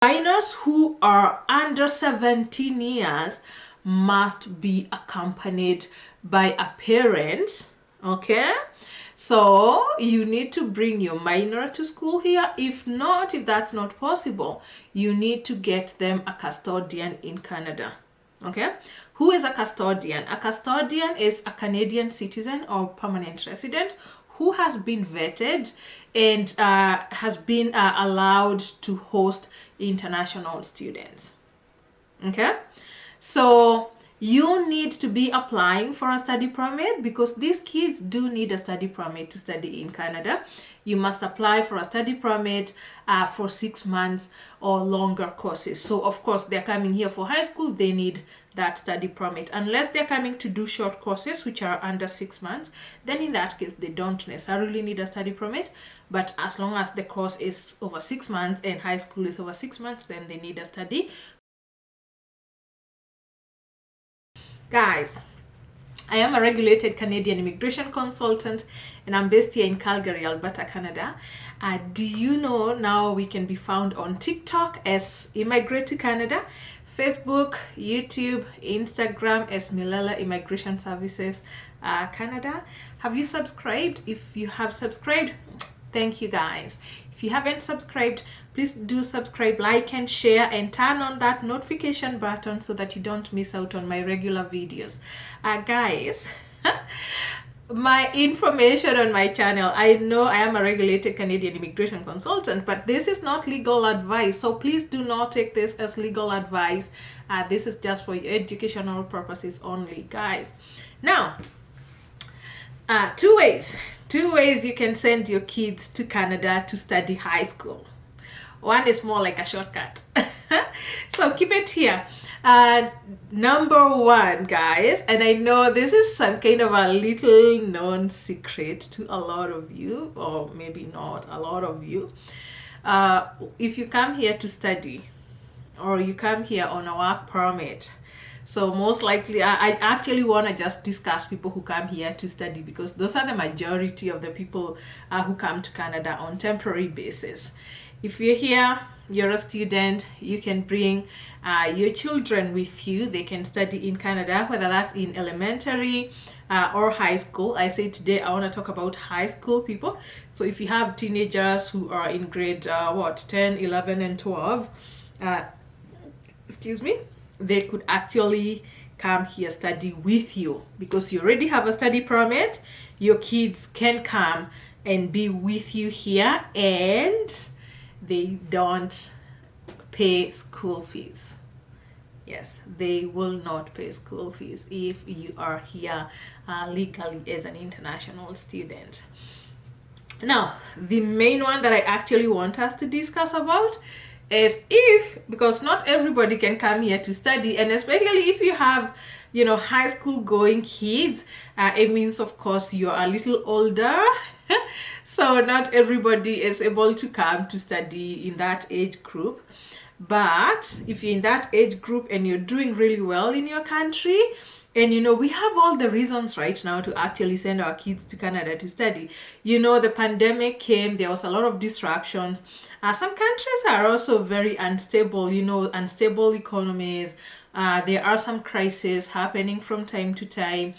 Minors who are under 17 years must be accompanied by a parent. Okay, so you need to bring your minor to school here. If not, if that's not possible, you need to get them a custodian in Canada. Okay, who is a custodian? A custodian is a Canadian citizen or permanent resident who has been vetted and has been allowed to host international students. Okay, so you need to be applying for a study permit because these kids do need a study permit to study in Canada. You must apply for a study permit for 6 months or longer courses. So of course they're coming here for high school, they need that study permit. Unless they're coming to do short courses which are under 6 months, then in that case they don't necessarily need a study permit. But as long as the course is over 6 months and high school is over 6 months, then they need a study. Guys, I am a regulated Canadian immigration consultant and I'm based here in Calgary, Alberta, Canada. Do you know now we can be found on TikTok as Immigrate to Canada, Facebook, YouTube, Instagram as Millela Immigration Services Canada. Have you subscribed? If you have subscribed, thank you guys. If you haven't subscribed, please do subscribe, like and share, and turn on that notification button so that you don't miss out on my regular videos. Guys, my information on my channel, I know I am a regulated Canadian immigration consultant, but this is not legal advice, so please do not take this as legal advice. This is just for your educational purposes only, guys. Now, two ways you can send your kids to Canada to study high school. One is more like a shortcut. So keep it here. Number one, guys, and I know this is some kind of a little known secret to a lot of you, or maybe not a lot of you. If you come here to study or you come here on a work permit, so most likely, I actually want to just discuss people who come here to study because those are the majority of the people who come to Canada on temporary basis. If you're here, you're a student, you can bring your children with you. They can study in Canada, whether that's in elementary or high school. I say today I want to talk about high school people. So if you have teenagers who are in grade 10, 11 and 12, excuse me, they could actually come here study with you because you already have a study permit. Your kids can come and be with you here and they don't pay school fees. Yes, they will not pay school fees if you are here legally as an international student. Now, the main one that I actually want us to discuss about is because not everybody can come here to study, and especially if you have high school going kids, it means of course you're a little older. So not everybody is able to come to study in that age group. But if you're in that age group and you're doing really well in your country, and we have all the reasons right now to actually send our kids to Canada to study. The pandemic came, there was a lot of disruptions. Some countries are also very unstable, unstable economies. There are some crises happening from time to time,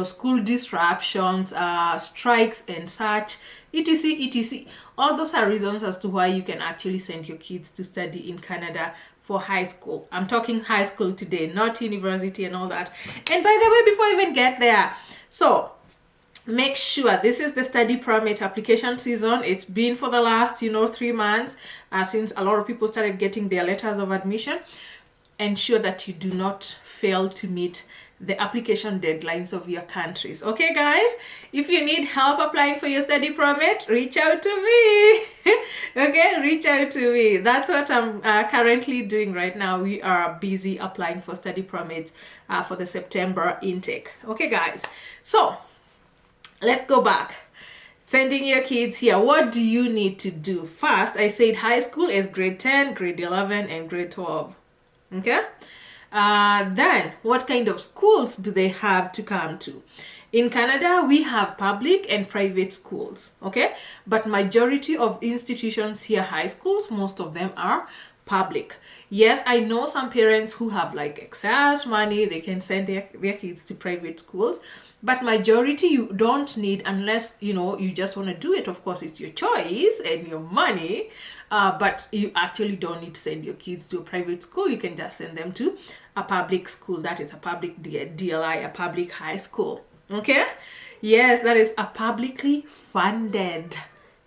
school disruptions, strikes and such, etc, etc. All those are reasons as to why you can actually send your kids to study in Canada for high school. I'm talking high school today, not university and all that. And by the way, before I even get there, so make sure this is the study permit application season. It's been for the last 3 months since a lot of people started getting their letters of admission. Ensure that you do not fail to meet the application deadlines of your countries. Okay, guys, if you need help applying for your study permit, reach out to me. Okay, reach out to me. That's what I'm currently doing right now. We are busy applying for study permits for the September intake. Okay, guys, so let's go back. Sending your kids here, what do you need to do? First, I said high school is grade 10, grade 11 and grade 12. Okay, then what kind of schools do they have to come to? In Canada, we have public and private schools, okay? But majority of institutions here, high schools, most of them are public. Yes, I know some parents who have like excess money, they can send their kids to private schools, but majority you don't need, unless you just want to do it. Of course, it's your choice and your money, but you actually don't need to send your kids to a private school. You can just send them to a public school. That is a public DLI, a public high school. Okay, yes, that is a publicly funded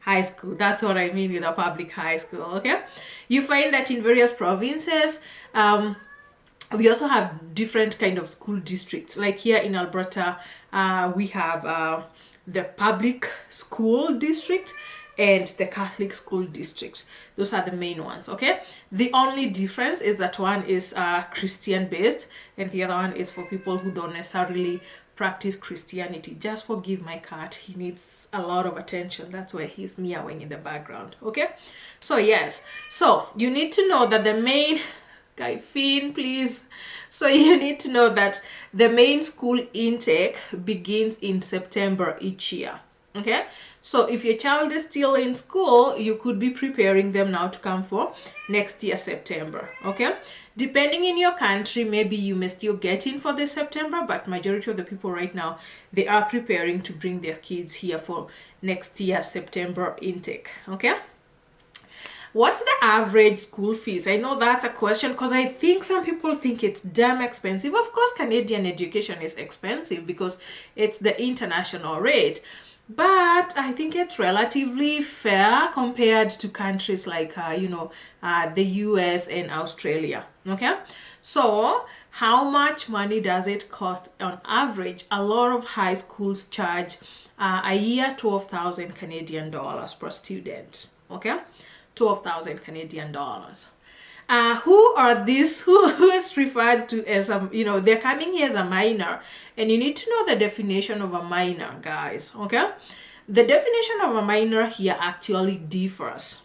high school. That's what I mean with a public high school. Okay, you find that in various provinces, we also have different kind of school districts. Like here in Alberta, we have the public school district and the Catholic school district. Those are the main ones. Okay, the only difference is that one is Christian based and the other one is for people who don't necessarily practice Christianity. Just forgive my cat, he needs a lot of attention. That's why he's meowing in the background. Okay, so yes, so you need to know that the main Guy Finn, please. So you need to know that the main school intake begins in September each year. Okay, so if your child is still in school, you could be preparing them now to come for next year September. Okay, depending in your country, maybe you may still get in for this September, but majority of the people right now, they are preparing to bring their kids here for next year September intake. Okay, what's the average school fees? I know that's a question because I think some people think it's damn expensive. Of course, Canadian education is expensive because it's the international rate, but I think it's relatively fair compared to countries like the US and Australia. Okay, so how much money does it cost on average? A lot of high schools charge a year 12,000 Canadian dollars per student. Okay, 12,000 Canadian dollars. Who are these? Who is referred to as they're coming here as a minor, and you need to know the definition of a minor, guys. Okay, the definition of a minor here actually differs.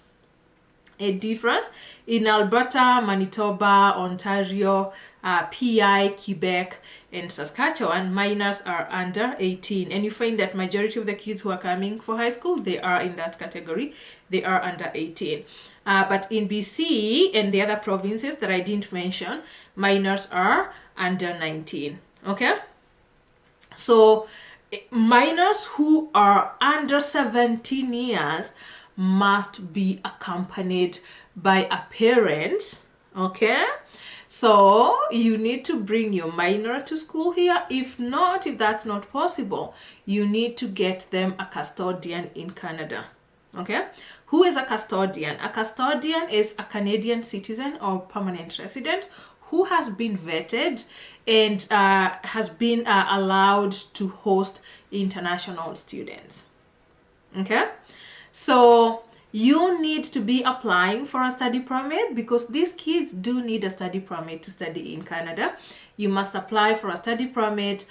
It differs in Alberta, Manitoba, Ontario, PI, Quebec, and Saskatchewan. Minors are under 18, and you find that majority of the kids who are coming for high school, they are in that category. They are under 18. But in BC and the other provinces that I didn't mention, minors are under 19. Okay, so minors who are under 17 years must be accompanied by a parent. Okay, so you need to bring your minor to school here. If that's not possible, you need to get them a custodian in Canada. Okay, who is a custodian? A custodian is a Canadian citizen or permanent resident who has been vetted and has been allowed to host international students. Okay, so you need to be applying for a study permit because these kids do need a study permit to study in Canada. You must apply for a study permit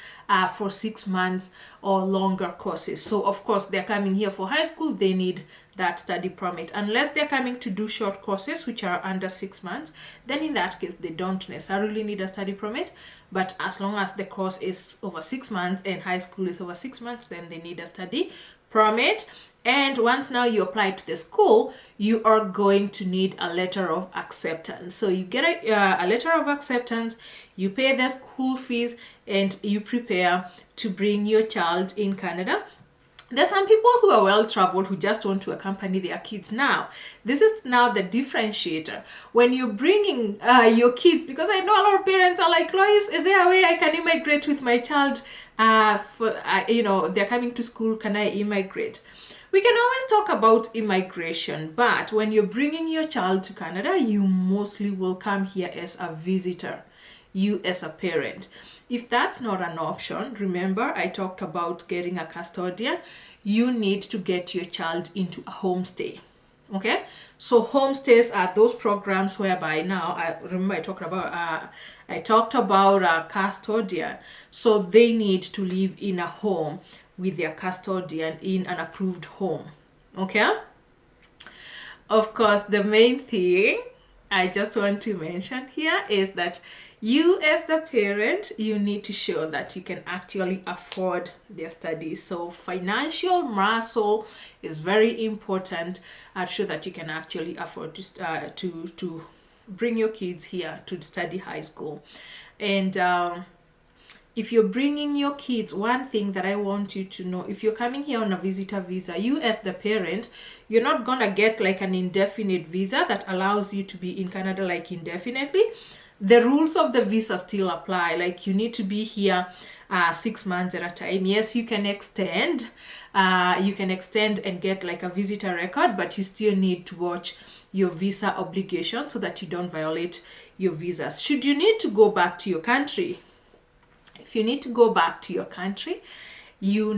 for 6 months or longer courses. So of course they're coming here for high school, they need that study permit. Unless they're coming to do short courses which are under 6 months, then in that case they don't necessarily need a study permit. But as long as the course is over 6 months and high school is over 6 months, then they need a study permit. And once now you apply to the school, you are going to need a letter of acceptance. So you get a letter of acceptance, you pay the school fees, and you prepare to bring your child in Canada. There's some people who are well-traveled who just want to accompany their kids. Now, this is now the differentiator. When you're bringing your kids, because I know a lot of parents are like, Lois, is there a way I can immigrate with my child? They're coming to school, can I immigrate? We can always talk about immigration, but when you're bringing your child to Canada, you mostly will come here as a visitor, you as a parent. If that's not an option, remember I talked about getting a custodian. You need to get your child into a homestay. Okay, so homestays are those programs whereby now I talked about a custodian. So they need to live in a home with their custodian in an approved home. Okay, of course the main thing I just want to mention here is that you as the parent, you need to show that you can actually afford their studies. So financial muscle is very important. Show that you can actually afford to bring your kids here to study high school. And if you're bringing your kids, one thing that I want you to know, if you're coming here on a visitor visa, you as the parent, you're not gonna get like an indefinite visa that allows you to be in Canada like indefinitely. The rules of the visa still apply. Like, you need to be here 6 months at a time. Yes, you can extend. You can extend and get like a visitor record, but you still need to watch your visa obligation so that you don't violate your visas. Should you need to go back to your country, if you need to go back to your country, you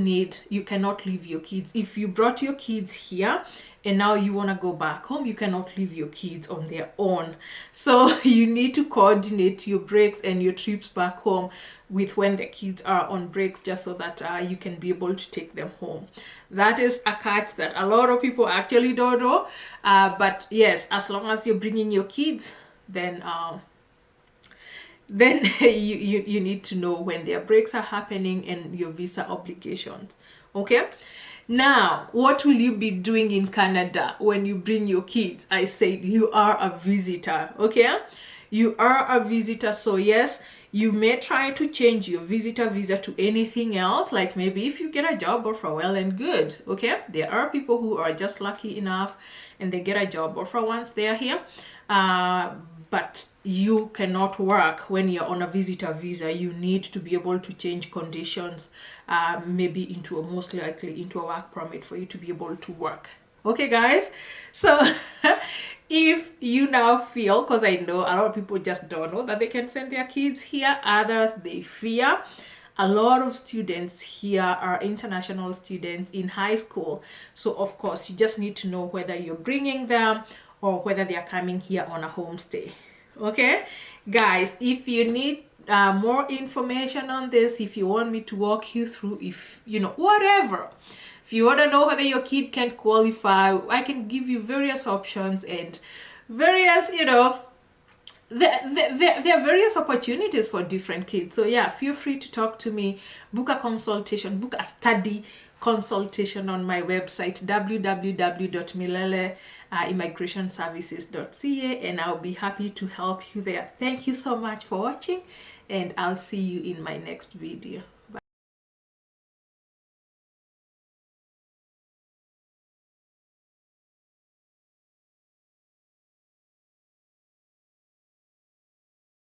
cannot leave your kids. If you brought your kids here and now you want to go back home, you cannot leave your kids on their own. So you need to coordinate your breaks and your trips back home with when the kids are on breaks, just so that you can be able to take them home. That is a catch that a lot of people actually don't know. But yes, as long as you're bringing your kids, then you need to know when their breaks are happening and your visa obligations. Okay, now what will you be doing in Canada when you bring your kids? I said you are a visitor. Okay, you are a visitor. So yes, you may try to change your visitor visa to anything else, like maybe if you get a job offer, well and good. Okay, there are people who are just lucky enough and they get a job offer once they are here. But you cannot work when you're on a visitor visa. You need to be able to change conditions, maybe most likely into a work permit for you to be able to work. Okay, guys, so if you now feel, because I know a lot of people just don't know that they can send their kids here, others they fear. A lot of students here are international students in high school, so of course you just need to know whether you're bringing them or whether they are coming here on a homestay. Okay, guys, if you need more information on this, if you want me to walk you through, if you know, whatever, if you want to know whether your kid can qualify, I can give you various options and various, you know, there are various opportunities for different kids. So yeah, feel free to talk to me, book a consultation, book a study consultation on my website www.mileleimmigrationservices.ca, and I'll be happy to help you there. Thank you so much for watching, and I'll see you in my next video. Bye.